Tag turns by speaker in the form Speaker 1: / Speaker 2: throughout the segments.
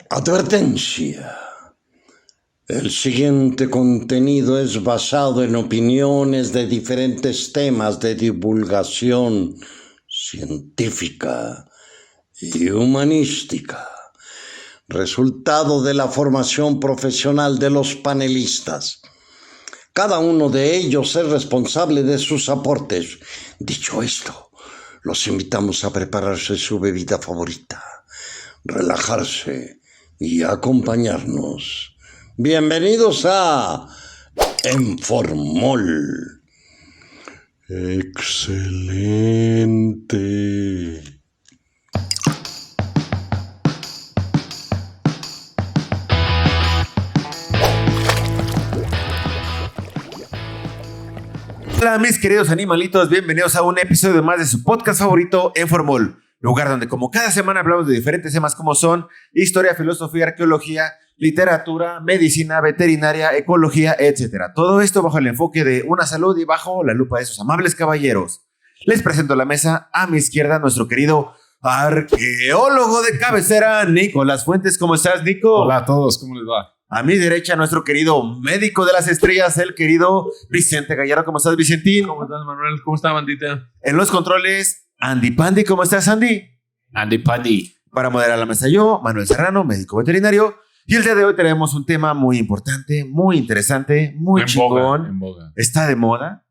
Speaker 1: Advertencia. El siguiente contenido es basado en opiniones de diferentes temas de divulgación científica y humanística, resultado de la formación profesional de los panelistas. Cada uno de ellos es responsable de sus aportes. Dicho esto, los invitamos a prepararse su bebida favorita, relajarse y acompañarnos. Bienvenidos a Informol. Excelente.
Speaker 2: Hola mis queridos animalitos, bienvenidos a un episodio más de su podcast favorito, Informol, lugar donde como cada semana hablamos de diferentes temas como son historia, filosofía, arqueología, literatura, medicina, veterinaria, ecología, etc. Todo esto bajo el enfoque de una salud y bajo la lupa de sus amables caballeros. Les presento la mesa, a mi izquierda nuestro querido arqueólogo de cabecera, Nicolás Fuentes. ¿Cómo estás, Nico?
Speaker 3: Hola a todos, ¿cómo les va?
Speaker 2: A mi derecha, nuestro querido médico de las estrellas, el querido Vicente Gallardo. ¿Cómo estás, Vicentín?
Speaker 3: ¿Cómo estás, Manuel? ¿Cómo está, bandita?
Speaker 2: En los controles, Andy Pandy. ¿Cómo estás, Andy?
Speaker 3: Andy Pandy.
Speaker 2: Para moderar la mesa yo, Manuel Serrano, médico veterinario. Y el día de hoy tenemos un tema muy importante, muy interesante, muy
Speaker 3: En
Speaker 2: chingón.
Speaker 3: en boga.
Speaker 2: Está de moda,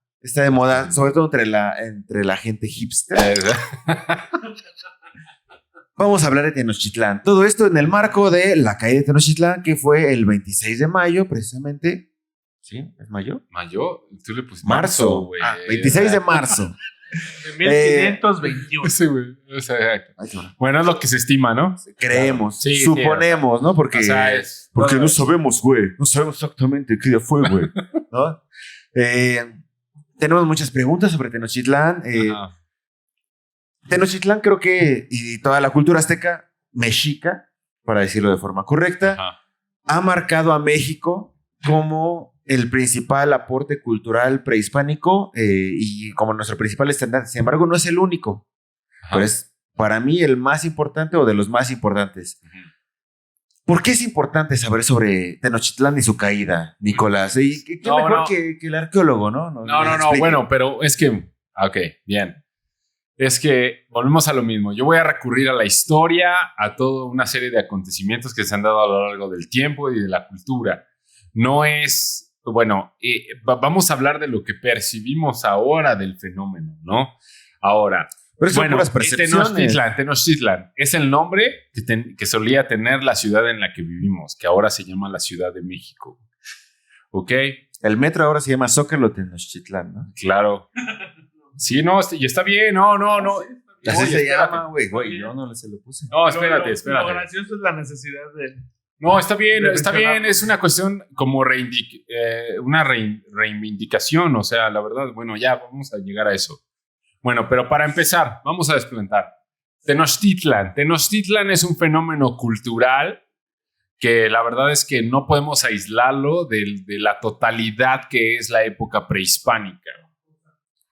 Speaker 2: sobre todo entre la gente hipster. Vamos a hablar de Tenochtitlán. Todo esto en el marco de la caída de Tenochtitlán, que fue el 26 de mayo, precisamente. ¿Sí? ¿Es mayo?
Speaker 3: ¿Mayo? Tú le pusiste
Speaker 2: Marzo,
Speaker 3: güey.
Speaker 2: 26 de marzo.
Speaker 4: De 1521.
Speaker 3: Sí, güey. O sea, bueno, es lo que se estima, ¿no?
Speaker 2: Creemos,
Speaker 3: Sí,
Speaker 2: suponemos, ¿no? Porque,
Speaker 3: o sea,
Speaker 2: porque no sabemos, güey. No sabemos exactamente qué día fue, güey. ¿No? Tenemos muchas preguntas sobre Tenochtitlán.
Speaker 3: Ajá.
Speaker 2: Tenochtitlán creo que, y toda la cultura azteca, mexica, para decirlo de forma correcta,
Speaker 3: Ajá.
Speaker 2: ha marcado a México como el principal aporte cultural prehispánico y como nuestro principal estandarte. Sin embargo, no es el único,
Speaker 3: Ajá.
Speaker 2: pero es para mí el más importante o de los más importantes.
Speaker 3: Ujú.
Speaker 2: ¿Por qué es importante saber sobre Tenochtitlán y su caída, Nicolás? ¿Y qué
Speaker 3: No,
Speaker 2: mejor
Speaker 3: no.
Speaker 2: Que el arqueólogo, ¿no?
Speaker 3: No, bueno, pero es que... Ok, bien. Es que volvemos a lo mismo. Yo voy a recurrir a la historia, a toda una serie de acontecimientos que se han dado a lo largo del tiempo y de la cultura. No es, bueno, vamos a hablar de lo que percibimos ahora del fenómeno, ¿no? Ahora,
Speaker 2: Pero son puras percepciones.
Speaker 3: Tenochtitlan es el nombre que solía tener la ciudad en la que vivimos, que ahora se llama la Ciudad de México. ¿Ok?
Speaker 2: El metro ahora se llama Zócalo Tenochtitlán, ¿no?
Speaker 3: Claro. Sí, no, y está bien, no.
Speaker 2: Así
Speaker 3: Oye,
Speaker 2: se
Speaker 3: espérate.
Speaker 2: llama, güey. Yo no se lo puse.
Speaker 3: No, espérate.
Speaker 4: Lo gracioso es la necesidad de...
Speaker 3: No, está bien.
Speaker 4: mencionarlo.
Speaker 3: Es una cuestión como una reivindicación. O sea, la verdad, bueno, ya vamos a llegar a eso. Bueno, pero para empezar, vamos a desplantar. Tenochtitlan es un fenómeno cultural que la verdad es que no podemos aislarlo de la totalidad que es la época prehispánica,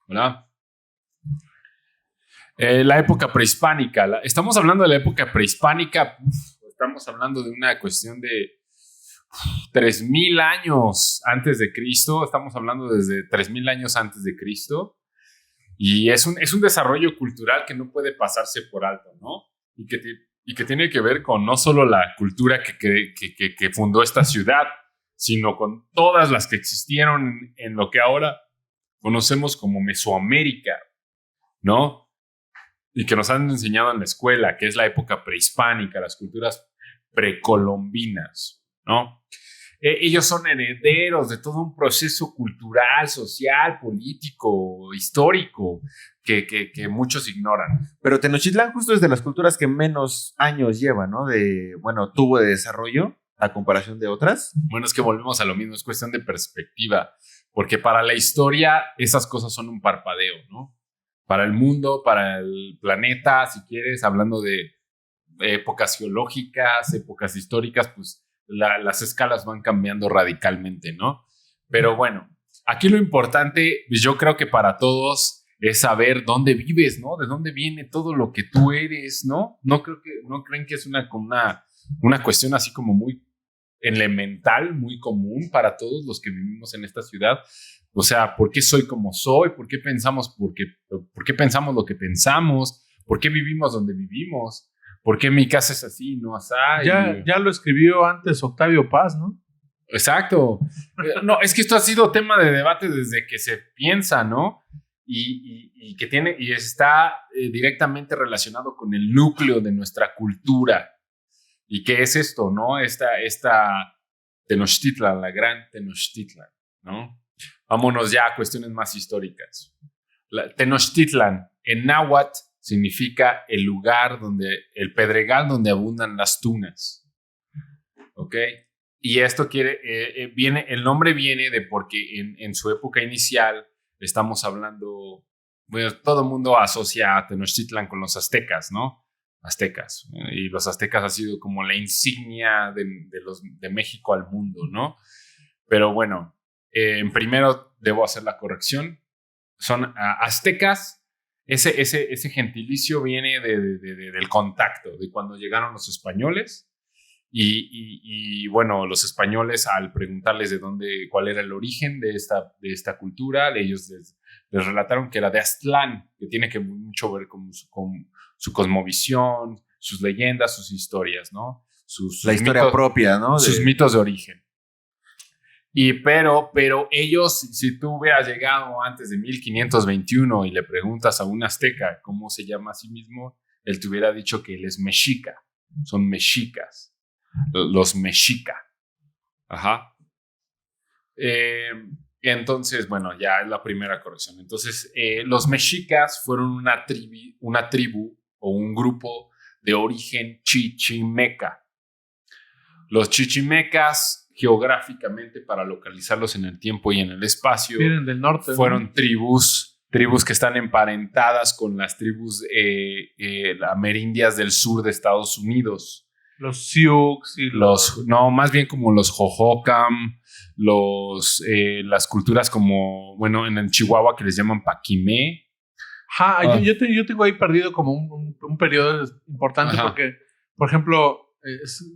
Speaker 3: ¿verdad? La época prehispánica. Estamos hablando de la época prehispánica. Estamos hablando de una cuestión de 3,000 años antes de Cristo. Estamos hablando desde 3,000 años antes de Cristo. Y es un desarrollo cultural que no puede pasarse por alto, ¿no? Y que tiene que ver con no solo la cultura que fundó esta ciudad, sino con todas las que existieron en lo que ahora conocemos como Mesoamérica, ¿no? Y que nos han enseñado en la escuela, que es la época prehispánica, las culturas precolombinas, ¿no? Ellos son herederos de todo un proceso cultural, social, político, histórico, que muchos ignoran.
Speaker 2: Pero Tenochtitlán justo es de las culturas que menos años lleva, ¿no? Tuvo de desarrollo a comparación de otras.
Speaker 3: Bueno, es que volvemos a lo mismo, es cuestión de perspectiva, porque para la historia esas cosas son un parpadeo, ¿no? Para el mundo, para el planeta, si quieres, hablando de épocas geológicas, épocas históricas, pues las escalas van cambiando radicalmente, ¿no? Pero bueno, aquí lo importante, pues yo creo que para todos es saber dónde vives, ¿no? De dónde viene todo lo que tú eres, ¿no? No creen que es una una cuestión así como muy elemental, muy común para todos los que vivimos en esta ciudad. O sea, ¿por qué soy como soy? ¿Por qué pensamos ¿Por qué pensamos lo que pensamos? ¿Por qué vivimos donde vivimos? ¿Por qué mi casa es así, no así?
Speaker 4: Ya lo escribió antes Octavio Paz, ¿no?
Speaker 3: Exacto. No, es que esto ha sido tema de debate desde que se piensa, ¿no? Y que está directamente relacionado con el núcleo de nuestra cultura. ¿Y qué es esto, no? Esta Tenochtitlan, la gran Tenochtitlan, ¿no? Vámonos ya a cuestiones más históricas. Tenochtitlan, en náhuatl, significa el el pedregal donde abundan las tunas. ¿Ok? Y esto el nombre viene de porque en su época inicial estamos hablando, bueno, todo el mundo asocia a Tenochtitlan con los aztecas, ¿no? Aztecas. Y los aztecas ha sido como la insignia de México al mundo, ¿no? Pero bueno, primero debo hacer la corrección. Son aztecas. Ese gentilicio viene del contacto, de cuando llegaron los españoles. Y bueno, los españoles, al preguntarles cuál era el origen de esta cultura, ellos les relataron que era de Aztlán, que tiene mucho que ver con su cosmovisión, sus leyendas, sus historias, ¿no?
Speaker 2: La historia propia, ¿no?
Speaker 3: Sus mitos de origen. Pero ellos, si tú hubieras llegado antes de 1521 y le preguntas a un azteca cómo se llama a sí mismo, él te hubiera dicho que él es mexica, son mexicas. Los mexica. Ajá. Entonces, bueno, ya es la primera corrección. Entonces, los mexicas fueron una tribu o un grupo de origen chichimeca. Los chichimecas, geográficamente, para localizarlos en el tiempo y en el espacio,
Speaker 4: vienen del norte,
Speaker 3: fueron,
Speaker 4: ¿no?
Speaker 3: tribus que están emparentadas con las tribus amerindias del sur de Estados Unidos.
Speaker 4: Los Sioux y
Speaker 3: no, más bien como los Hohokam, las culturas como, bueno, en Chihuahua que les llaman Paquimé.
Speaker 4: Yo tengo ahí perdido como un periodo importante. Ajá. Porque, por ejemplo,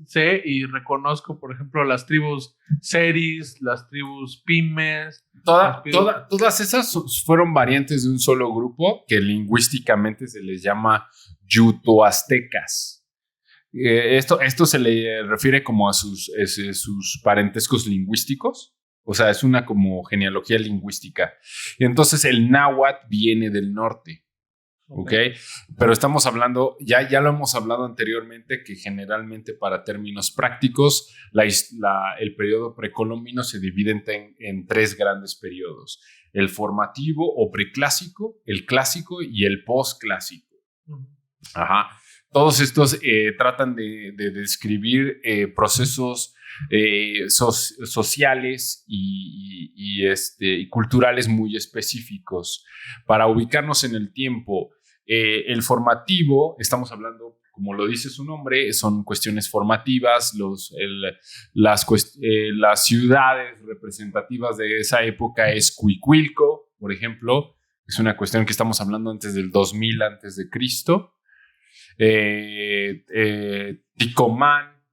Speaker 4: sé y reconozco, por ejemplo, las tribus Seris, las tribus Pimes.
Speaker 3: Todas esas fueron variantes de un solo grupo que lingüísticamente se les llama yuto-aztecas. Esto se le refiere como a sus parentescos lingüísticos, o sea, es una como genealogía lingüística. Y entonces el náhuatl viene del norte, ¿ok? Pero estamos hablando, ya lo hemos hablado anteriormente, que generalmente para términos prácticos, el periodo precolombino se divide en tres grandes periodos: el formativo o preclásico, el clásico y el postclásico. Ajá. Todos estos tratan de describir procesos sociales y culturales muy específicos. Para ubicarnos en el tiempo, el formativo, estamos hablando, como lo dice su nombre, son cuestiones formativas. Las ciudades representativas de esa época es Cuicuilco, por ejemplo. Es una cuestión que estamos hablando antes del 2000 antes de Cristo. Ticomán,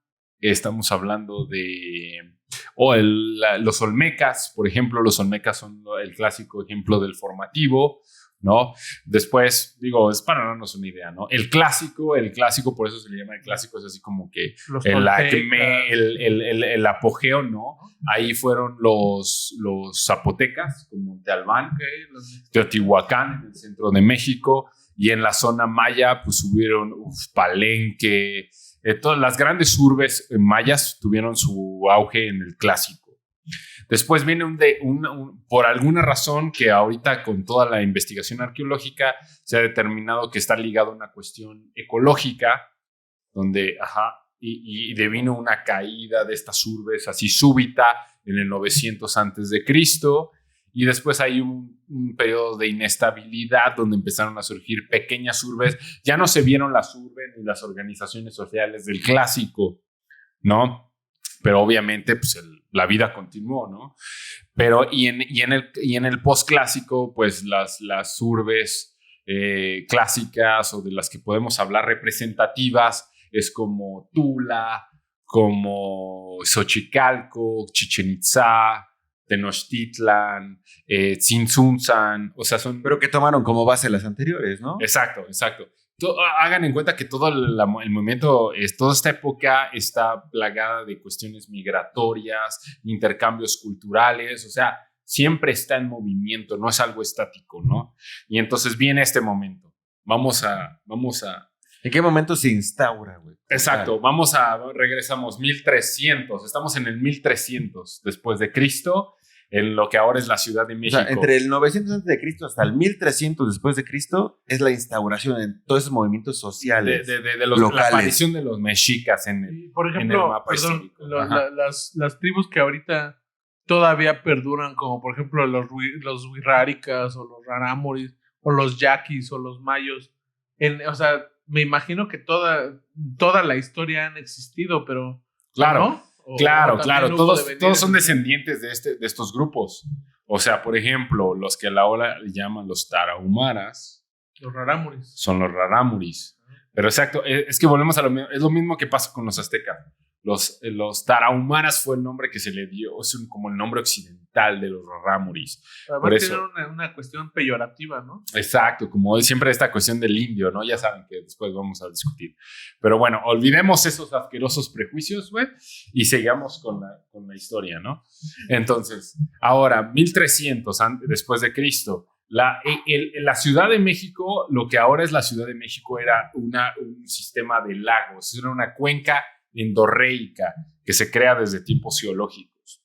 Speaker 3: estamos hablando de los olmecas, por ejemplo. Los olmecas son el clásico ejemplo del formativo, ¿no? Después, es para darnos una idea, ¿no? El clásico, por eso se le llama el clásico, es así como que el acme, el apogeo, ¿no? Ahí fueron los zapotecas, como Tealbán, Teotihuacán, en el centro de México. Y en la zona maya, pues hubieron Palenque. Todas las grandes urbes mayas tuvieron su auge en el clásico. Después viene por alguna razón que ahorita con toda la investigación arqueológica se ha determinado que está ligado a una cuestión ecológica, donde, y devino una caída de estas urbes así súbita en el 900 antes de Cristo. Y después hay un periodo de inestabilidad donde empezaron a surgir pequeñas urbes. Ya no se vieron las urbes ni las organizaciones sociales del clásico, ¿no? Pero obviamente pues la vida continuó, ¿no? Pero y en el postclásico, pues las urbes clásicas o de las que podemos hablar representativas es como Tula, como Xochicalco, Chichén Itzá, Tenochtitlan, Tzintzuntzan, o sea, son...
Speaker 2: Pero que tomaron como base las anteriores, ¿no?
Speaker 3: Exacto. Hagan en cuenta que todo el movimiento, toda esta época está plagada de cuestiones migratorias, intercambios culturales, o sea, siempre está en movimiento, no es algo estático, ¿no? Y entonces viene este momento. Vamos a
Speaker 2: ¿En qué momento se instaura, güey?
Speaker 3: Exacto, regresamos 1300, estamos en el 1300 después de Cristo, en lo que ahora es la Ciudad de México.
Speaker 2: O sea, entre el 900 antes de Cristo hasta el 1300 después de Cristo es la instauración de todos esos movimientos sociales
Speaker 3: de
Speaker 2: locales.
Speaker 3: La aparición de los mexicas en el,
Speaker 4: por ejemplo,
Speaker 3: en el mapa histórico.
Speaker 4: las tribus que ahorita todavía perduran, como por ejemplo los wixárikas o los rarámuris o los yaquis o los mayos, o sea, me imagino que toda la historia han existido, pero
Speaker 3: claro, ¿no? Claro, todos son
Speaker 4: descendientes
Speaker 3: descendientes de estos grupos. O sea, por ejemplo, los que ahora le llaman los tarahumaras,
Speaker 4: los rarámuris,
Speaker 3: son los rarámuris. Pero exacto, es que volvemos a lo mismo, es lo mismo que pasa con los aztecas. Los tarahumaras fue el nombre que se le dio, es como el nombre occidental de los rarámuris.
Speaker 4: Por eso tiene una cuestión peyorativa, ¿no?
Speaker 3: Exacto, como siempre esta cuestión del indio, ¿no? Ya saben que después vamos a discutir. Pero bueno, olvidemos esos asquerosos prejuicios, güey, y sigamos con la historia, ¿no? Entonces, ahora, 1300 después de Cristo, la Ciudad de México, lo que ahora es la Ciudad de México, era un sistema de lagos, era una cuenca endorreica que se crea desde tiempos geológicos.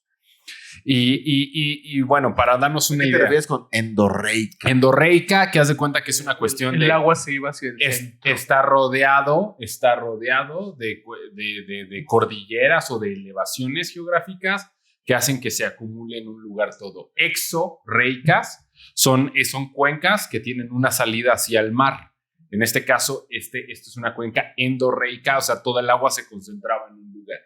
Speaker 3: Y bueno, para darnos una idea. ¿Qué
Speaker 2: te refieres con endorreica?
Speaker 3: Endorreica, que haz de cuenta que es una cuestión
Speaker 4: el agua se iba hacia el centro.
Speaker 3: Está rodeado de cordilleras o de elevaciones geográficas que hacen que se acumule en un lugar todo. Exorreicas son cuencas que tienen una salida hacia el mar. En este caso, esto es una cuenca endorreica, o sea, toda el agua se concentraba en un lugar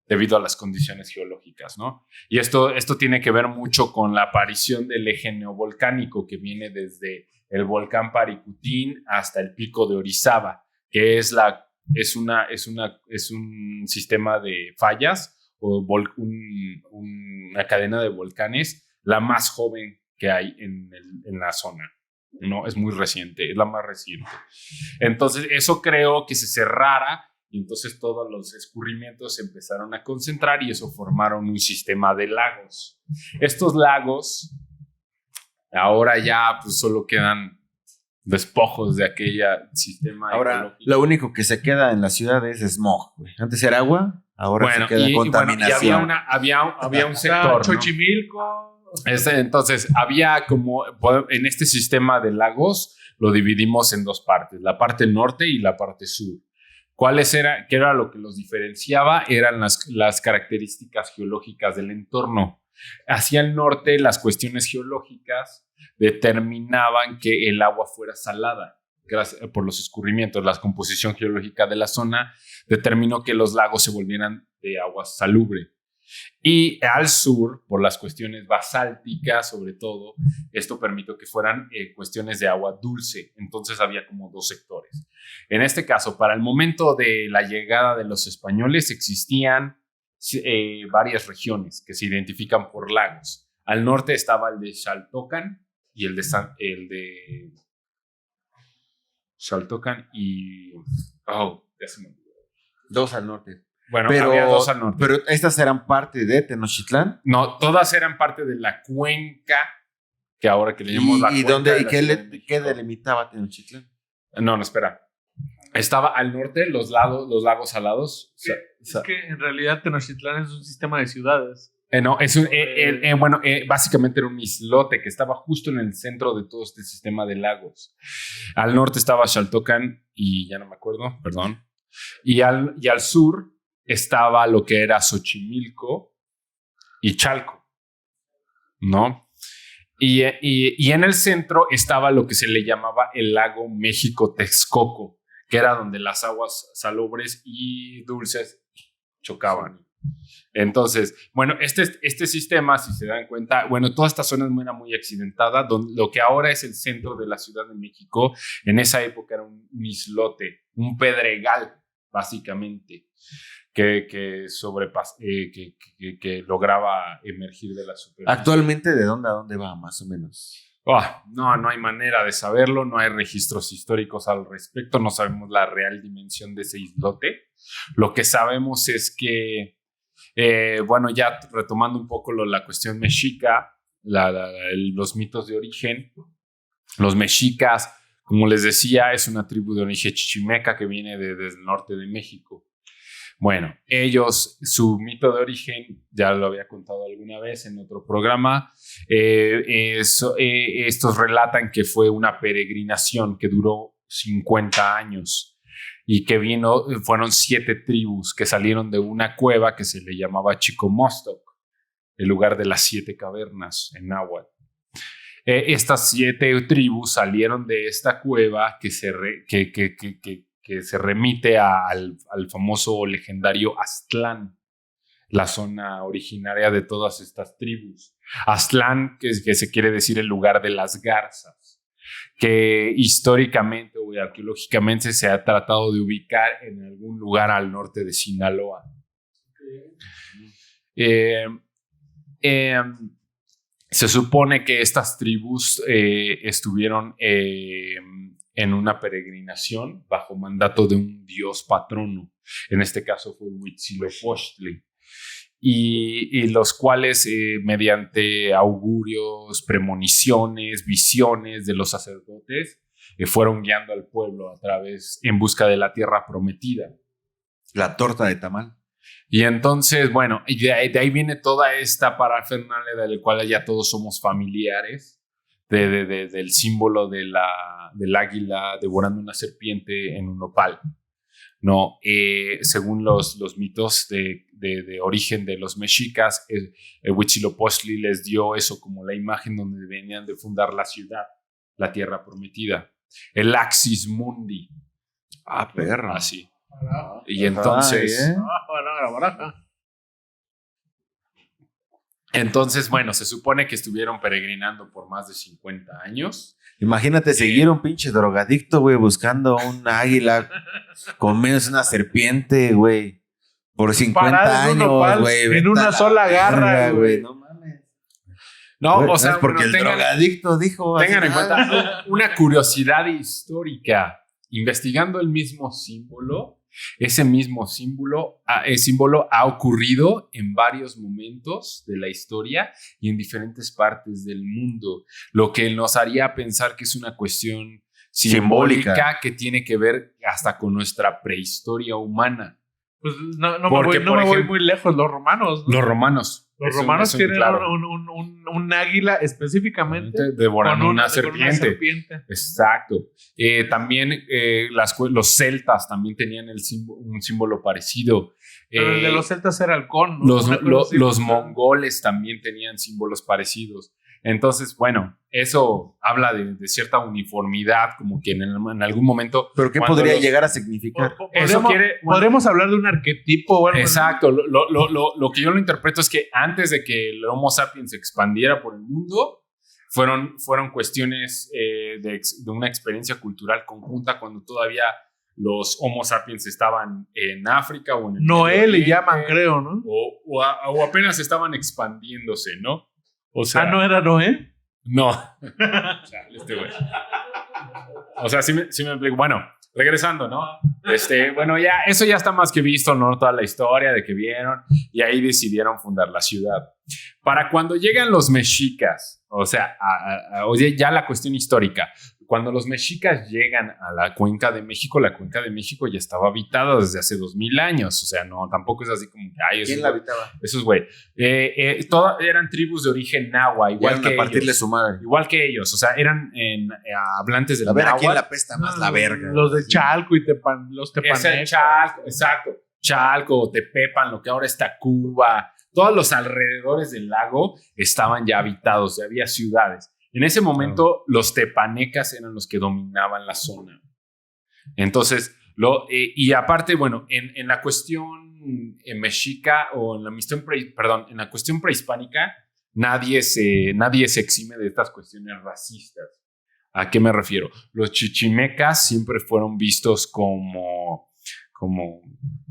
Speaker 3: debido a las condiciones geológicas, ¿no? Y esto tiene que ver mucho con la aparición del eje neovolcánico que viene desde el volcán Paricutín hasta el pico de Orizaba, que es un sistema de fallas o una cadena de volcanes, la más joven que hay en la zona. No, es muy reciente, es la más reciente. Entonces, eso creó que se cerrara y entonces todos los escurrimientos se empezaron a concentrar y eso formaron un sistema de lagos. Estos lagos, ahora ya pues solo quedan despojos de aquella sistema
Speaker 2: ahora ecológico. Lo único que se queda en la ciudad es smog, güey. Antes era agua, ahora se queda contaminación.
Speaker 3: Y había un sector,
Speaker 4: Xochimilco.
Speaker 3: Entonces, había como en este sistema de lagos lo dividimos en dos partes, la parte norte y la parte sur. ¿Qué era lo que los diferenciaba? Eran las características geológicas del entorno. Hacia el norte, las cuestiones geológicas determinaban que el agua fuera salada por los escurrimientos. La composición geológica de la zona determinó que los lagos se volvieran de agua salubre. Y al sur, por las cuestiones basálticas, sobre todo, esto permitió que fueran cuestiones de agua dulce. Entonces había como dos sectores. En este caso, para el momento de la llegada de los españoles, existían varias regiones que se identifican por lagos. Al norte estaba el de Xaltocan y el de Xaltocan y... ya se me olvidó.
Speaker 2: Dos al norte.
Speaker 3: Bueno, había dos al norte.
Speaker 2: Pero estas eran parte de Tenochtitlán.
Speaker 3: No, todas eran parte de la cuenca que ahora que le llamamos la cuenca.
Speaker 2: ¿Qué delimitaba Tenochtitlán?
Speaker 3: No, espera. Estaba al norte los lagos salados.
Speaker 4: Es que en realidad Tenochtitlán es un sistema de ciudades.
Speaker 3: No, básicamente era un islote que estaba justo en el centro de todo este sistema de lagos. Al norte estaba Xaltocan y ya no me acuerdo, perdón. Y al sur estaba lo que era Xochimilco y Chalco, ¿no? Y en el centro estaba lo que se le llamaba el lago México-Texcoco, que era donde las aguas salobres y dulces chocaban. Entonces, bueno, este sistema, si se dan cuenta, bueno, toda esta zona era muy accidentada, lo que ahora es el centro de la Ciudad de México, en esa época era un islote, un pedregal, básicamente, que lograba emergir de la superficie.
Speaker 2: Actualmente, ¿de dónde a dónde va, más o menos?
Speaker 3: No hay manera de saberlo, no hay registros históricos al respecto, no sabemos la real dimensión de ese islote. Lo que sabemos es que, ya retomando un poco la cuestión mexica, los mitos de origen, los mexicas, como les decía, es una tribu de origen chichimeca que viene desde el norte de México. Bueno, ellos, su mito de origen, ya lo había contado alguna vez en otro programa, estos relatan que fue una peregrinación que duró 50 años y que fueron 7 tribus que salieron de una cueva que se le llamaba Chicomostoc, el lugar de las 7 cavernas en náhuatl. Estas 7 tribus salieron de esta cueva que se remite al famoso o legendario Aztlán, la zona originaria de todas estas tribus. Aztlán, que se quiere decir el lugar de las garzas, que históricamente o arqueológicamente se ha tratado de ubicar en algún lugar al norte de Sinaloa. Se supone que estas tribus estuvieron en una peregrinación bajo mandato de un dios patrono. En este caso fue Huitzilopochtli. Y los cuales, mediante augurios, premoniciones, visiones de los sacerdotes, fueron guiando al pueblo en busca de la tierra prometida.
Speaker 2: La torta de tamal.
Speaker 3: Y entonces, de ahí viene toda esta parafernalia de la cual ya todos somos familiares, del símbolo del águila devorando una serpiente en un nopal. No, según los mitos de origen de los mexicas, Huitzilopochtli les dio eso como la imagen donde venían de fundar la ciudad, la tierra prometida, el Axis Mundi.
Speaker 2: Perro.
Speaker 3: Así. Y entonces, se supone que estuvieron peregrinando por más de 50 años.
Speaker 2: Imagínate seguir un pinche drogadicto, güey, buscando un águila, comiéndose una serpiente, güey, por 50 años, güey.
Speaker 4: En una sola garra, güey.
Speaker 2: No mames.
Speaker 3: No,
Speaker 2: güey, porque el drogadicto dijo.
Speaker 3: Tengan en cuenta una curiosidad histórica. Investigando el mismo símbolo, ese mismo símbolo ha ocurrido en varios momentos de la historia y en diferentes partes del mundo, lo que nos haría pensar que es una cuestión simbólica que tiene que ver hasta con nuestra prehistoria humana.
Speaker 4: Pues no me voy muy lejos, los romanos, ¿no?
Speaker 3: Los romanos
Speaker 4: tienen un águila específicamente
Speaker 3: devorando una serpiente. Exacto. También los celtas también tenían un símbolo parecido.
Speaker 4: Pero el de los celtas era halcón, ¿no?
Speaker 3: Los mongoles también tenían símbolos parecidos. Entonces, eso habla de cierta uniformidad, como que en algún momento...
Speaker 2: ¿Pero qué podría llegar a significar?
Speaker 4: Podríamos hablar de un arquetipo.
Speaker 3: Exacto. Lo que yo lo interpreto es que antes de que el Homo sapiens se expandiera por el mundo, fueron cuestiones de una experiencia cultural conjunta cuando todavía los Homo sapiens estaban en África o en el
Speaker 4: Noé le llaman, creo, ¿no?
Speaker 3: O apenas estaban expandiéndose, ¿no? O sea,
Speaker 4: ¿no era Noé?
Speaker 3: No. O sea, sí me explico. Regresando, ¿no? Eso ya está más que visto, ¿no? Toda la historia de que vieron y ahí decidieron fundar la ciudad. Para cuando llegan los mexicas, ya la cuestión histórica, cuando los mexicas llegan a la Cuenca de México ya estaba habitada desde hace 2000 años. O sea, no, tampoco es así como que...
Speaker 2: ¿Quién la habitaba?
Speaker 3: Esos güey. Todas eran tribus de origen náhuatl, igual que
Speaker 2: partirle
Speaker 3: ellos.
Speaker 2: Su madre.
Speaker 3: Igual que ellos. O sea, eran hablantes del
Speaker 2: náhuatl. A ver, ¿a quién
Speaker 3: náhuatl?
Speaker 2: la pesta más la verga?
Speaker 4: Los de Chalco y los tepanecas.
Speaker 3: Chalco, exacto. Chalco, Tepepan, lo que ahora está Cuba. Todos los alrededores del lago estaban ya habitados, ya había ciudades. En ese momento, los tepanecas eran los que dominaban la zona. Entonces, y aparte, en la cuestión mexica o en la cuestión prehispánica, nadie se exime de estas cuestiones racistas. ¿A qué me refiero? Los chichimecas siempre fueron vistos como como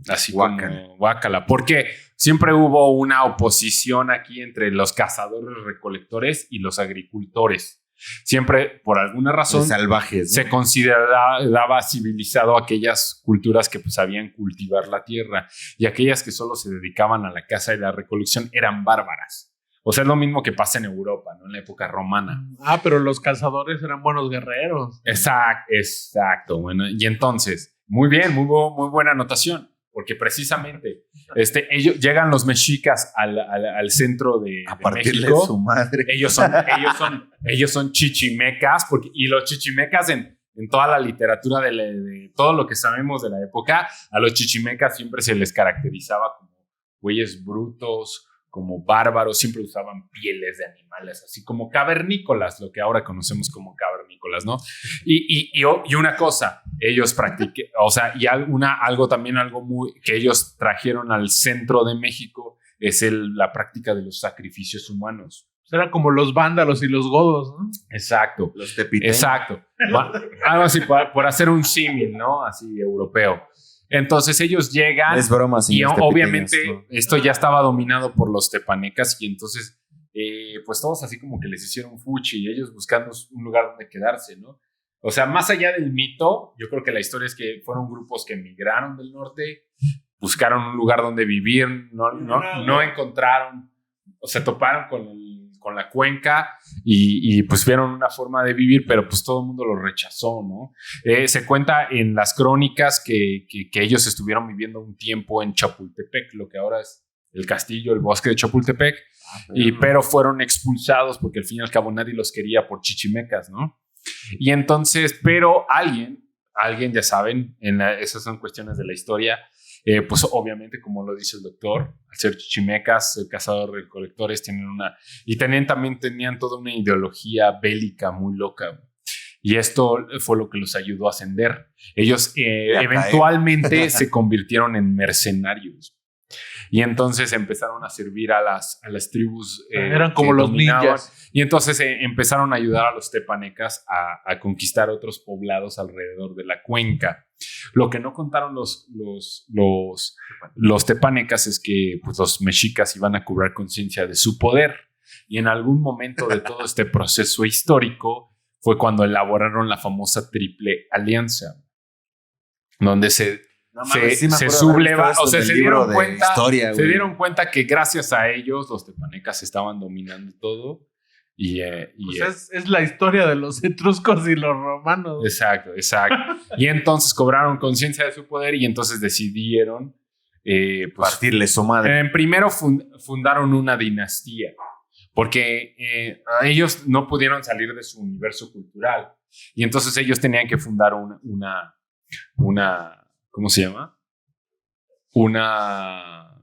Speaker 3: así
Speaker 2: Guácala.
Speaker 3: como guácala, porque siempre hubo una oposición aquí entre los cazadores recolectores y los agricultores. Siempre, por alguna razón,
Speaker 2: salvajes, ¿no?
Speaker 3: se consideraba civilizado aquellas culturas que pues sabían cultivar la tierra, y aquellas que solo se dedicaban a la caza y la recolección eran bárbaras. O sea, es lo mismo que pasa en Europa, ¿no? En la época romana.
Speaker 4: Pero los cazadores eran buenos guerreros.
Speaker 3: Exacto. Bueno, y entonces, muy bien, muy buena anotación, porque precisamente llegan los mexicas al centro de
Speaker 2: partirle
Speaker 3: México.
Speaker 2: su madre.
Speaker 3: Ellos son chichimecas, y los chichimecas en toda la literatura de todo lo que sabemos de la época, a los chichimecas siempre se les caracterizaba como güeyes brutos, como bárbaros, siempre usaban pieles de animales, así como cavernícolas, lo que ahora conocemos como cavernícolas, ¿no? Y una cosa, ellos practican, o sea, y algo muy que ellos trajeron al centro de México es la práctica de los sacrificios humanos.
Speaker 4: Eran como los vándalos y los godos, ¿no?
Speaker 3: Exacto.
Speaker 2: Los tepiteños.
Speaker 3: Exacto. Algo así, por hacer un símil, ¿no? Así europeo. Entonces ellos llegan,
Speaker 2: es broma,
Speaker 3: y obviamente
Speaker 2: ¿no?
Speaker 3: Esto ya estaba dominado por los tepanecas, y entonces pues todos así como que les hicieron fuchi y ellos buscando un lugar donde quedarse, ¿no? O sea, más allá del mito, yo creo que la historia es que fueron grupos que emigraron del norte, buscaron un lugar donde vivir, no encontraron, o se toparon con la cuenca y pues vieron una forma de vivir, pero pues todo el mundo lo rechazó, ¿no? Se cuenta en las crónicas que ellos estuvieron viviendo un tiempo en Chapultepec, lo que ahora es el castillo, el bosque de Chapultepec, pero fueron expulsados porque al fin y al cabo nadie los quería por chichimecas, ¿no? Y entonces, pero alguien, ya saben, esas son cuestiones de la historia, pues obviamente, como lo dice el doctor, al ser chichimecas, cazadores recolectores, también tenían toda una ideología bélica muy loca. Y esto fue lo que los ayudó a ascender. Ellos eventualmente se convirtieron en mercenarios. Y entonces empezaron a servir a las tribus.
Speaker 4: Eran como los ninjas.
Speaker 3: Y entonces empezaron a ayudar a los tepanecas a conquistar otros poblados alrededor de la cuenca. Lo que no contaron los tepanecas es que pues, los mexicas iban a cobrar conciencia de su poder. Y en algún momento de todo este proceso histórico fue cuando elaboraron la famosa Triple Alianza, donde se subleva, o sea, se dieron cuenta que gracias a ellos los tepanecas estaban dominando todo.
Speaker 4: Pues es la historia de los etruscos y los romanos.
Speaker 3: Exacto. Y entonces cobraron conciencia de su poder y entonces decidieron pues,
Speaker 2: partirle su madre.
Speaker 3: Primero fundaron una dinastía, porque ellos no pudieron salir de su universo cultural y entonces ellos tenían que fundar una ¿cómo se llama? Una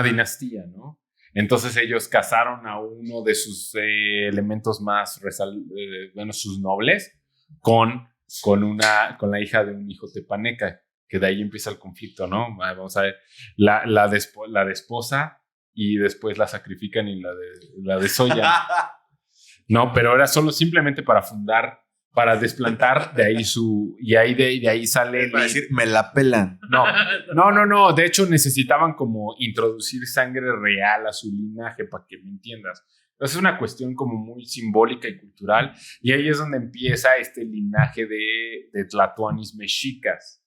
Speaker 3: dinastía, ¿no? Entonces ellos casaron a uno de sus elementos más, sus nobles, con la hija de un hijo tepaneca, que de ahí empieza el conflicto, ¿no? Vamos a ver, la desposa y después la sacrifican y la desollan. No, pero era solo simplemente para desplantar de ahí de ahí sale
Speaker 2: para decir, me la pelan.
Speaker 3: No. De hecho, necesitaban como introducir sangre real a su linaje, para que me entiendas. Entonces, es una cuestión como muy simbólica y cultural. Y ahí es donde empieza este linaje de tlatoanis mexicas,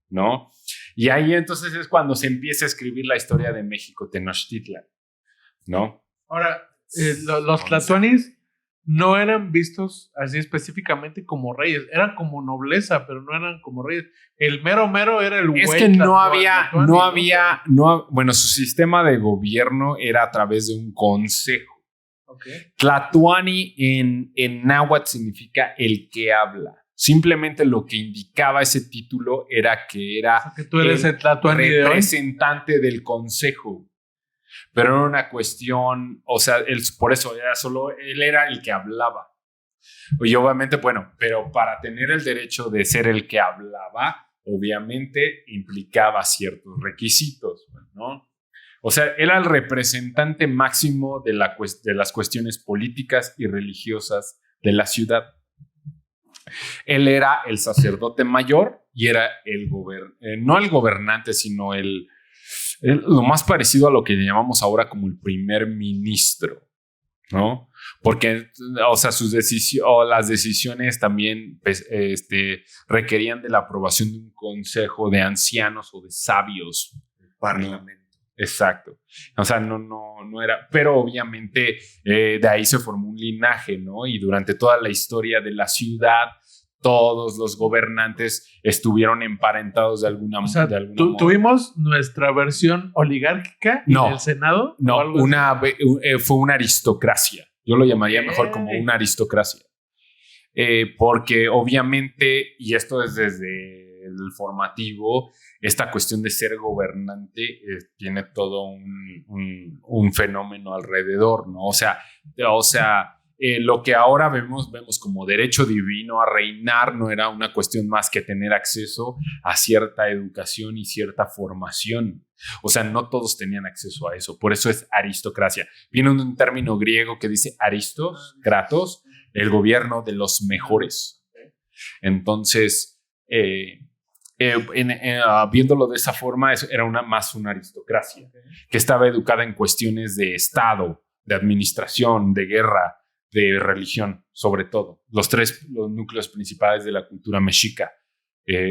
Speaker 3: ¿no? Y ahí entonces es cuando se empieza a escribir la historia de México Tenochtitlan, ¿no?
Speaker 4: Ahora, los tlatoanis no eran vistos así específicamente como reyes, eran como nobleza, pero no eran como reyes. El mero era el güey.
Speaker 3: Es que bueno, su sistema de gobierno era a través de un consejo.
Speaker 4: Okay.
Speaker 3: Tlatoani en náhuatl significa el que habla. Simplemente lo que indicaba ese título era que era
Speaker 4: que tú eres el Tlatoani
Speaker 3: representante del consejo. Pero era una cuestión, o sea, por eso él era el que hablaba. Y obviamente, bueno, pero para tener el derecho de ser el que hablaba, obviamente implicaba ciertos requisitos, ¿no? O sea, era el representante máximo de las cuestiones políticas y religiosas de la ciudad. Él era el sacerdote mayor y era no el gobernante, sino lo más parecido a lo que llamamos ahora como el primer ministro, ¿no? Porque, o sea, las decisiones también pues, requerían de la aprobación de un consejo de ancianos o de sabios.
Speaker 2: Parlamento.
Speaker 3: Exacto. O sea, no era, pero obviamente de ahí se formó un linaje, ¿no? Y durante toda la historia de la ciudad, todos los gobernantes estuvieron emparentados de alguna manera.
Speaker 4: ¿Tuvimos nuestra versión oligárquica en el Senado?
Speaker 3: No, fue una aristocracia. Yo lo llamaría mejor como una aristocracia. Porque obviamente, y esto es desde el formativo, esta cuestión de ser gobernante tiene todo un fenómeno alrededor, ¿no? O sea, lo que ahora vemos como derecho divino a reinar no era una cuestión más que tener acceso a cierta educación y cierta formación. O sea, no todos tenían acceso a eso. Por eso es aristocracia. Viene un término griego que dice aristos, kratos, el gobierno de los mejores. Entonces, viéndolo de esa forma, era más una aristocracia que estaba educada en cuestiones de Estado, de administración, de guerra, de religión, sobre todo. Los núcleos principales de la cultura mexica: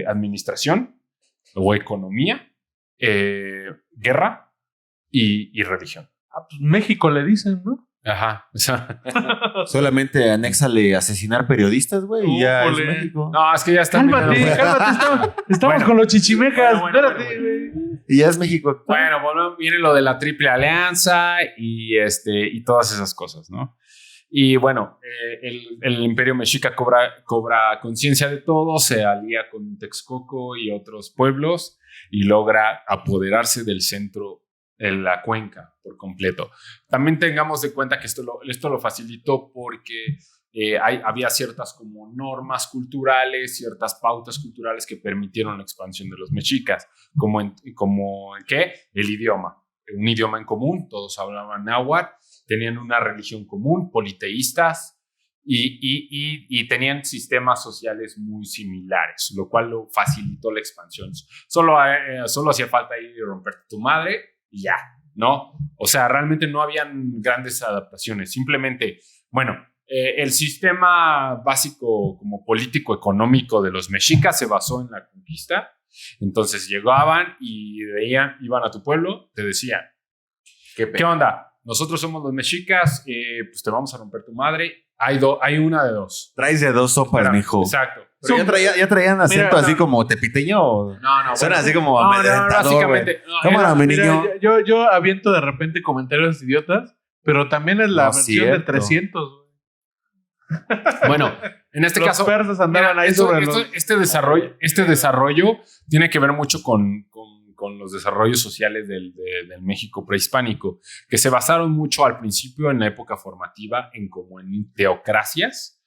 Speaker 3: administración o economía, guerra y religión.
Speaker 4: Pues México le dicen, ¿no?
Speaker 3: Ajá. O sea,
Speaker 2: solamente anéxale asesinar periodistas, güey, y ya es México.
Speaker 3: No, es que ya está.
Speaker 4: Cálmate, estamos con los chichimecas. Espérate, güey.
Speaker 2: Y ya es México.
Speaker 3: Bueno, viene lo de la Triple Alianza y todas esas cosas, ¿no? Y bueno, el Imperio Mexica cobra conciencia de todo, se alía con Texcoco y otros pueblos y logra apoderarse del centro de la cuenca por completo. También tengamos de cuenta que esto lo facilitó porque había ciertas como normas culturales, ciertas pautas culturales que permitieron la expansión de los mexicas, como ¿qué? El idioma. Un idioma en común, todos hablaban náhuatl, tenían una religión común, politeístas, y tenían sistemas sociales muy similares, lo cual lo facilitó la expansión. Solo hacía falta ir y romperte tu madre y ya, ¿no? O sea, realmente no habían grandes adaptaciones. Simplemente, bueno, el sistema básico como político-económico de los mexicas se basó en la conquista. Entonces llegaban y iban a tu pueblo, te decían, ¿qué onda? Nosotros somos los mexicas, pues te vamos a romper tu madre. Hay una de dos.
Speaker 2: Traes de dos sopas, mijo.
Speaker 3: Exacto.
Speaker 2: Pero ya traían acento así como tepiteño.
Speaker 3: No.
Speaker 2: Suena así como amedrentador,
Speaker 3: básicamente.
Speaker 2: Cámara, mi niño.
Speaker 4: Yo aviento de repente comentarios idiotas, pero también es la versión de 300.
Speaker 3: Bueno, en este caso,
Speaker 4: los persas andaban ahí sobre
Speaker 3: este desarrollo tiene que ver mucho con los desarrollos sociales del México prehispánico, que se basaron mucho al principio en la época formativa en teocracias,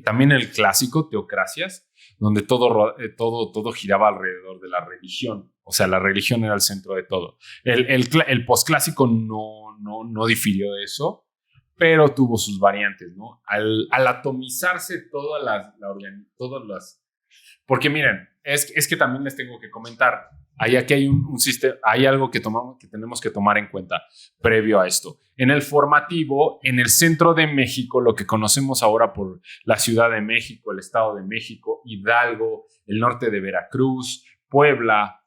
Speaker 3: también el clásico teocracias, donde todo giraba alrededor de la religión. O sea, la religión era el centro de todo. El posclásico no difirió de eso, pero tuvo sus variantes, ¿no? Al atomizarse todas las... Porque miren, es que también les tengo que comentar, aquí hay un sistema, hay algo que tenemos que tomar en cuenta previo a esto. En el formativo, en el centro de México, lo que conocemos ahora por la Ciudad de México, el Estado de México, Hidalgo, el norte de Veracruz, Puebla,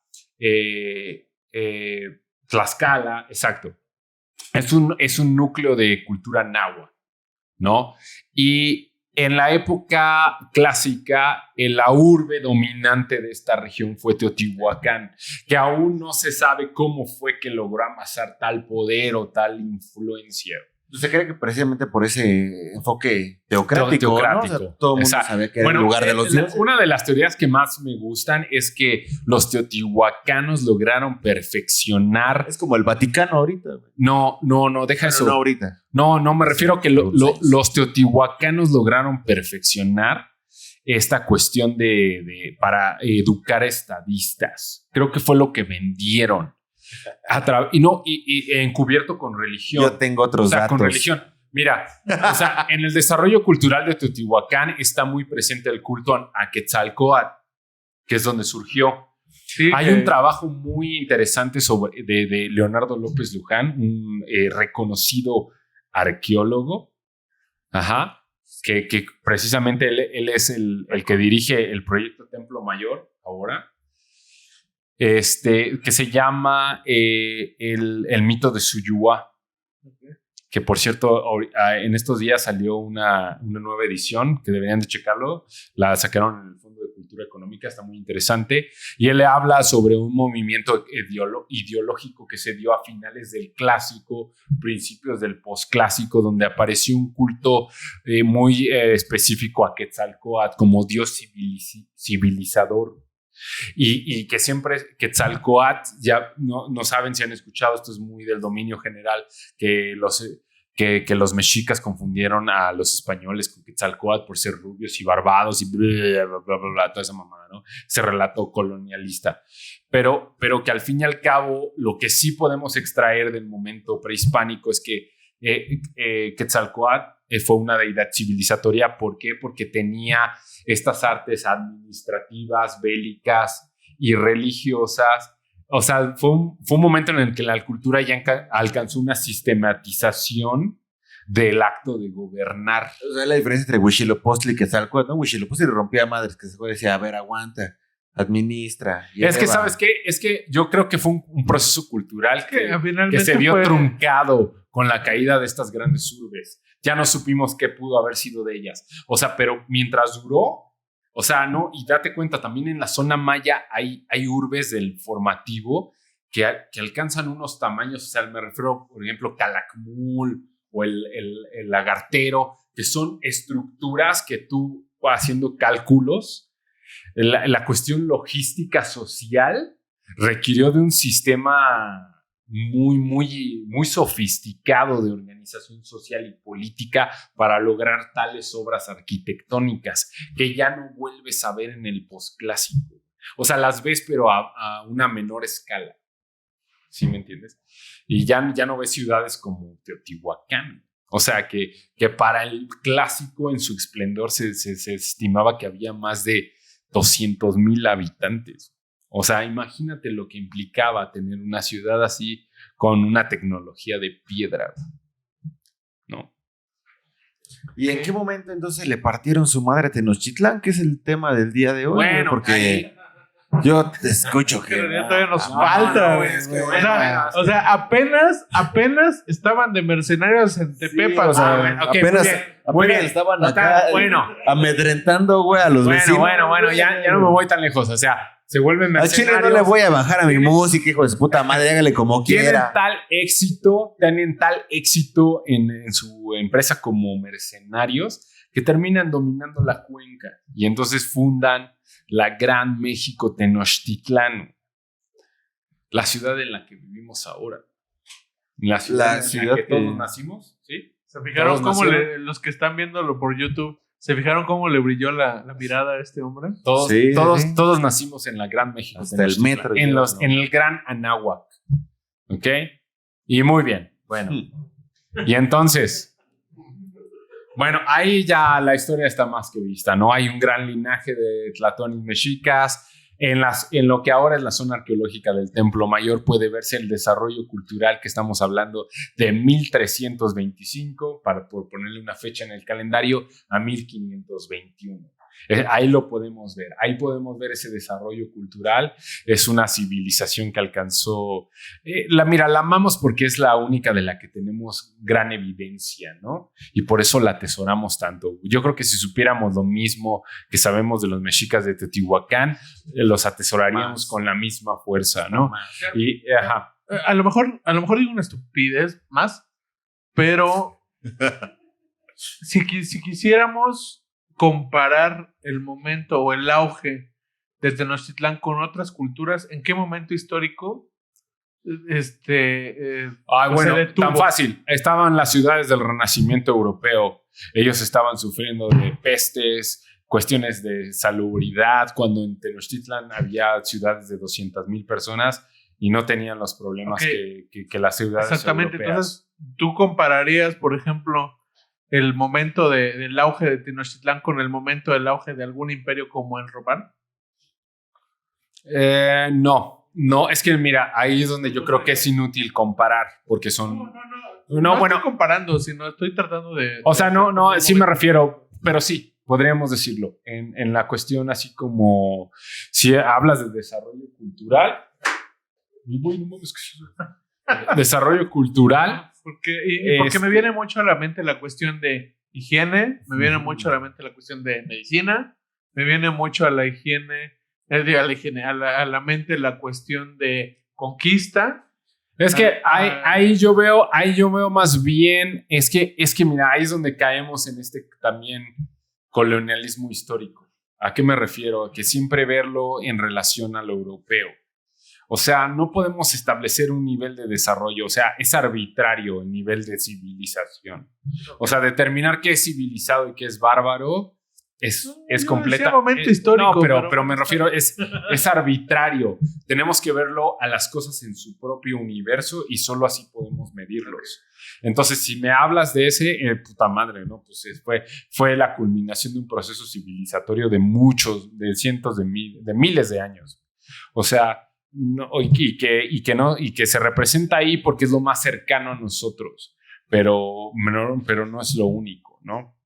Speaker 3: Tlaxcala, exacto. Es un núcleo de cultura náhuatl, ¿no? Y en la época clásica, la urbe dominante de esta región fue Teotihuacán, que aún no se sabe cómo fue que logró amasar tal poder o tal influencia.
Speaker 2: Se cree que precisamente por ese enfoque teocrático, ¿no? O sea, todo el mundo sabía que era el lugar de los dioses.
Speaker 3: Una de las teorías que más me gustan es que los teotihuacanos lograron perfeccionar...
Speaker 2: Es como el Vaticano ahorita.
Speaker 3: No, deja eso.
Speaker 2: No ahorita.
Speaker 3: No, me refiero a que los teotihuacanos lograron perfeccionar esta cuestión para educar estadistas. Creo que fue lo que vendieron. Y encubierto con religión.
Speaker 2: Yo tengo otros datos.
Speaker 3: Con religión. Mira, o sea, en el desarrollo cultural de Teotihuacán está muy presente el culto a Quetzalcóatl, que es donde surgió. Sí, hay un trabajo muy interesante de Leonardo López Luján, un reconocido arqueólogo, que precisamente él es el que dirige el proyecto Templo Mayor ahora, que se llama el mito de Suyuá. Okay. Que por cierto, en estos días salió una nueva edición que deberían de checarlo. La sacaron en el Fondo de Cultura Económica, está muy interesante. Y él le habla sobre un movimiento ideológico que se dio a finales del clásico, principios del posclásico, donde apareció un culto muy específico a Quetzalcóatl como dios civilizador. Y que siempre Quetzalcóatl, ya no saben si han escuchado, esto es muy del dominio general, que los mexicas confundieron a los españoles con Quetzalcóatl por ser rubios y barbados y bla, bla, bla, bla, bla, toda esa mamada, ¿no? Ese relato colonialista. Pero que al fin y al cabo, lo que sí podemos extraer del momento prehispánico es que Quetzalcóatl fue una deidad civilizatoria. ¿Por qué? Porque tenía estas artes administrativas, bélicas y religiosas. O sea, fue un momento en el que la cultura ya alcanzó una sistematización del acto de gobernar.
Speaker 2: O sea, la diferencia entre Huitzilopochtli y Quetzalcóatl, ¿no? Huitzilopochtli rompía madres, que se decía, a ver, aguanta, administra.
Speaker 3: Es que, ¿sabes qué? Es que yo creo que fue un proceso cultural que se vio truncado con la caída de estas grandes urbes. Ya no supimos qué pudo haber sido de ellas. O sea, pero mientras duró, o sea, ¿no? Y date cuenta, también en la zona maya hay urbes del formativo que alcanzan unos tamaños, o sea, me refiero, por ejemplo, Calakmul o el Lagartero, que son estructuras que tú, haciendo cálculos, la cuestión logística social requirió de un sistema muy sofisticado de organización social y política para lograr tales obras arquitectónicas que ya no vuelves a ver en el posclásico. O sea, las ves, pero a una menor escala. ¿Sí me entiendes? Y ya no ves ciudades como Teotihuacán. O sea, que para el clásico en su esplendor se estimaba que había más de 200,000 habitantes. O sea, imagínate lo que implicaba tener una ciudad así con una tecnología de piedra, ¿no?
Speaker 2: ¿Y en qué momento entonces le partieron su madre a Tenochtitlán? Que es el tema del día de hoy. Bueno, porque yo te escucho que
Speaker 4: todavía nos falta, güey. O sea, apenas estaban de mercenarios en Tepepa.
Speaker 2: Sí, o sea, apenas estaban acá amedrentando, güey, a los vecinos.
Speaker 3: Bueno, ya no me voy tan lejos. O sea, se vuelven mercenarios.
Speaker 2: A Chile no le voy a bajar a mi música, hijo de su puta madre, hágale como quiera.
Speaker 3: Tienen tal éxito en su empresa como mercenarios que terminan dominando la cuenca y entonces fundan la Gran México Tenochtitlán, la ciudad en la que vivimos ahora. La ciudad en la que todos nacimos, ¿sí?
Speaker 4: ¿Se fijaron cómo los que están viéndolo por YouTube, se fijaron cómo le brilló la mirada a este hombre?
Speaker 3: Todos nacimos en la Gran México.
Speaker 2: Hasta el metro.
Speaker 3: En el Gran Anáhuac. ¿Ok? Y muy bien. Bueno. Y entonces, bueno, ahí ya la historia está más que vista, ¿no? Hay un gran linaje de tlatoanis mexicas. En lo que ahora es la zona arqueológica del Templo Mayor puede verse el desarrollo cultural que estamos hablando de 1325, por ponerle una fecha en el calendario, a 1521. Ahí lo podemos ver, ahí podemos ver ese desarrollo cultural. Es una civilización que alcanzó, la amamos porque es la única de la que tenemos gran evidencia, ¿no? Y por eso la atesoramos tanto. Yo creo que si supiéramos lo mismo que sabemos de los mexicas de Teotihuacán, los atesoraríamos con la misma fuerza, ¿no? Y,
Speaker 4: a lo mejor digo una estupidez más, pero si quisiéramos comparar el momento o el auge de Tenochtitlán con otras culturas, ¿en qué momento histórico
Speaker 3: bueno, tan fácil? Estaban las ciudades del Renacimiento europeo. Ellos estaban sufriendo de pestes, cuestiones de salubridad, cuando en Tenochtitlán había ciudades de 200,000 personas y no tenían los problemas que las ciudades
Speaker 4: exactamente,
Speaker 3: europeas.
Speaker 4: Entonces, tú compararías, por ejemplo, el momento del auge de Tenochtitlán con el momento del auge de algún imperio como el romano?
Speaker 3: No, es que mira, ahí es donde yo creo que es inútil comparar, porque son...
Speaker 4: No, bueno, estoy comparando, sino estoy tratando de...
Speaker 3: O sea, no, sí me refiero, pero sí, podríamos decirlo, en la cuestión así como, si hablas de desarrollo cultural, desarrollo cultural.
Speaker 4: Porque me viene mucho a la mente la cuestión de higiene, me viene mucho a la mente la cuestión de medicina, me viene mucho a la higiene, a la mente la cuestión de conquista.
Speaker 3: Es que ahí yo veo más bien, es que mira, ahí es donde caemos en este también colonialismo histórico. ¿A qué me refiero? A que siempre verlo en relación a lo europeo. O sea, no podemos establecer un nivel de desarrollo, o sea, es arbitrario el nivel de civilización. O sea, determinar qué es civilizado y qué es bárbaro es completamente
Speaker 4: histórico.
Speaker 3: No, pero me refiero, es arbitrario. Tenemos que verlo a las cosas en su propio universo y solo así podemos medirlos. Entonces, si me hablas de ese, puta madre, ¿no? Pues fue la culminación de un proceso civilizatorio de cientos de miles de años. O sea, no, y que se representa ahí porque es lo más cercano a nosotros, pero no es lo único, ¿no?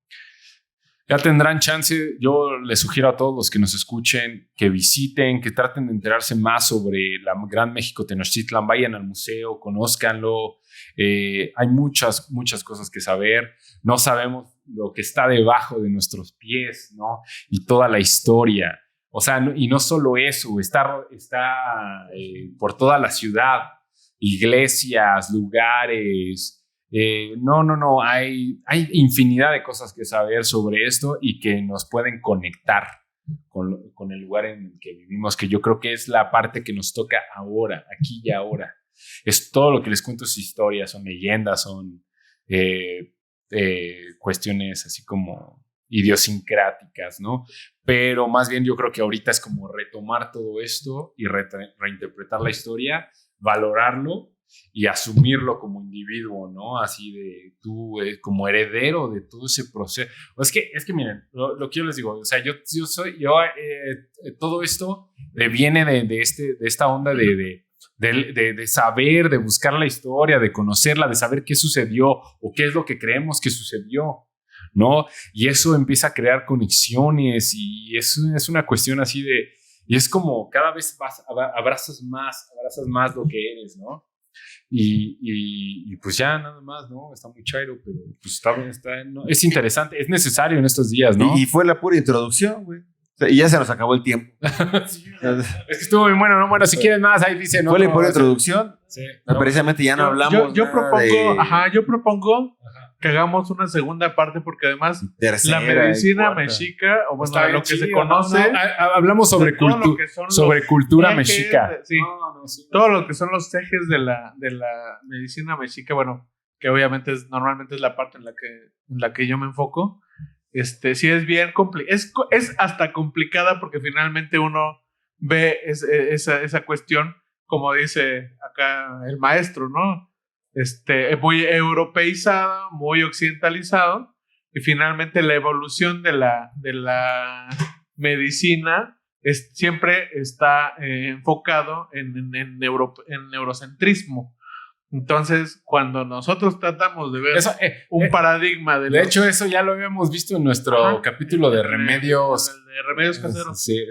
Speaker 3: Ya tendrán chance. Yo les sugiero a todos los que nos escuchen que visiten, que traten de enterarse más sobre la Gran México Tenochtitlan. Vayan al museo, conózcanlo. Hay muchas cosas que saber. No sabemos lo que está debajo de nuestros pies, ¿no? Y toda la historia. O sea, y no solo eso, está por toda la ciudad, iglesias, lugares. No, hay infinidad de cosas que saber sobre esto y que nos pueden conectar con el lugar en el que vivimos, que yo creo que es la parte que nos toca ahora, aquí y ahora. Es todo lo que les cuento, es historia, son leyendas, son cuestiones así como idiosincráticas, ¿no? Pero más bien yo creo que ahorita es como retomar todo esto y reinterpretar la historia, valorarlo y asumirlo como individuo, ¿no? Así de tú como heredero de todo ese proceso. Es que miren, lo que yo les digo, o sea, todo esto viene de esta onda de saber, de buscar la historia, de conocerla, de saber qué sucedió o qué es lo que creemos que sucedió, ¿no? Y eso empieza a crear conexiones y es una cuestión así de... Y es como cada vez abrazas más lo que eres, ¿no? Y pues ya nada más, ¿no? Está muy chairo, pero pues no, es interesante, es necesario en estos días, ¿no?
Speaker 2: Y fue la pura introducción, güey. O sea, y ya se nos acabó el tiempo.
Speaker 3: Sí, es que estuvo muy bueno, ¿no? Bueno, si quieren más, ahí dice, ¿no?
Speaker 2: Fue la pura introducción.
Speaker 3: Sí.
Speaker 2: Precisamente ya no hablamos.
Speaker 4: Yo propongo que hagamos una segunda parte porque además la medicina mexica, o bueno, lo que se conoce...
Speaker 3: hablamos sobre cultura mexica.
Speaker 4: Sí. Todo lo que son los ejes de la medicina mexica, bueno, que obviamente normalmente es la parte en la que yo me enfoco. Sí es bien es hasta complicada porque finalmente uno ve esa cuestión, como dice acá el maestro, ¿no? Muy europeizado, muy occidentalizado, y finalmente la evolución de la medicina siempre está enfocado en neurocentrismo. Entonces, cuando nosotros tratamos de ver un paradigma
Speaker 3: de hecho, eso ya lo habíamos visto en nuestro capítulo de remedios.
Speaker 4: De remedios caseros.
Speaker 3: Sí.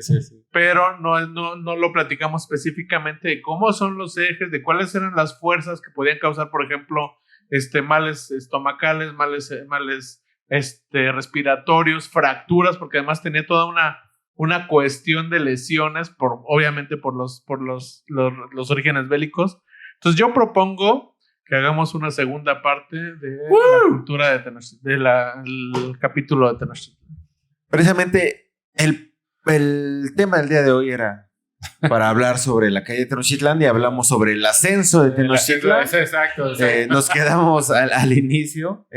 Speaker 4: Pero no lo platicamos específicamente de cómo son los ejes, de cuáles eran las fuerzas que podían causar, por ejemplo, males estomacales, males respiratorios, fracturas, porque además tenía toda una cuestión de lesiones, obviamente por los orígenes bélicos. Entonces yo propongo que hagamos una segunda parte de la cultura de Tenochtitlan, del capítulo de Tenochtitlan.
Speaker 2: Precisamente el tema del día de hoy era para hablar sobre la calle de Tenochtitlan y hablamos sobre el ascenso de Tenochtitlan.
Speaker 3: Exacto.
Speaker 2: Nos quedamos al inicio.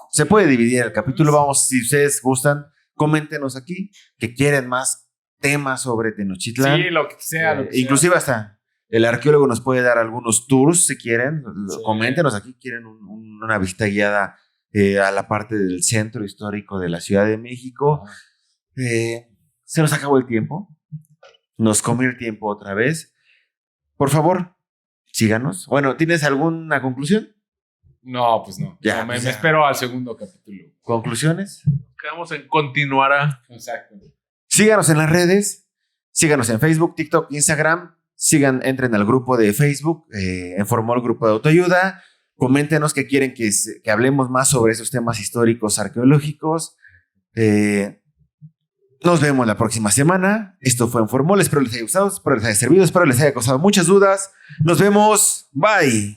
Speaker 2: Se puede dividir el capítulo. Si ustedes gustan, coméntenos aquí que quieren más temas sobre Tenochtitlan.
Speaker 3: Sí, lo que sea.
Speaker 2: Inclusive hasta el arqueólogo nos puede dar algunos tours si quieren.
Speaker 3: Sí.
Speaker 2: Coméntenos aquí, quieren una visita guiada a la parte del centro histórico de la Ciudad de México. Se nos acabó el tiempo. Nos comió el tiempo otra vez. Por favor, síganos. Bueno, ¿tienes alguna conclusión?
Speaker 3: No, pues no.
Speaker 2: Ya,
Speaker 3: No, me
Speaker 2: ya.
Speaker 3: espero al segundo capítulo.
Speaker 2: ¿Conclusiones?
Speaker 4: Quedamos en continuará.
Speaker 3: Exacto.
Speaker 2: Síganos en las redes. Síganos en Facebook, TikTok, Instagram. Entren al grupo de Facebook, Enformol Grupo de Autoayuda. Coméntenos que quieren que hablemos más sobre esos temas históricos, arqueológicos. Nos vemos la próxima semana. Esto fue Enformol. Espero les haya gustado, espero les haya servido, espero les haya causado muchas dudas. Nos vemos. Bye.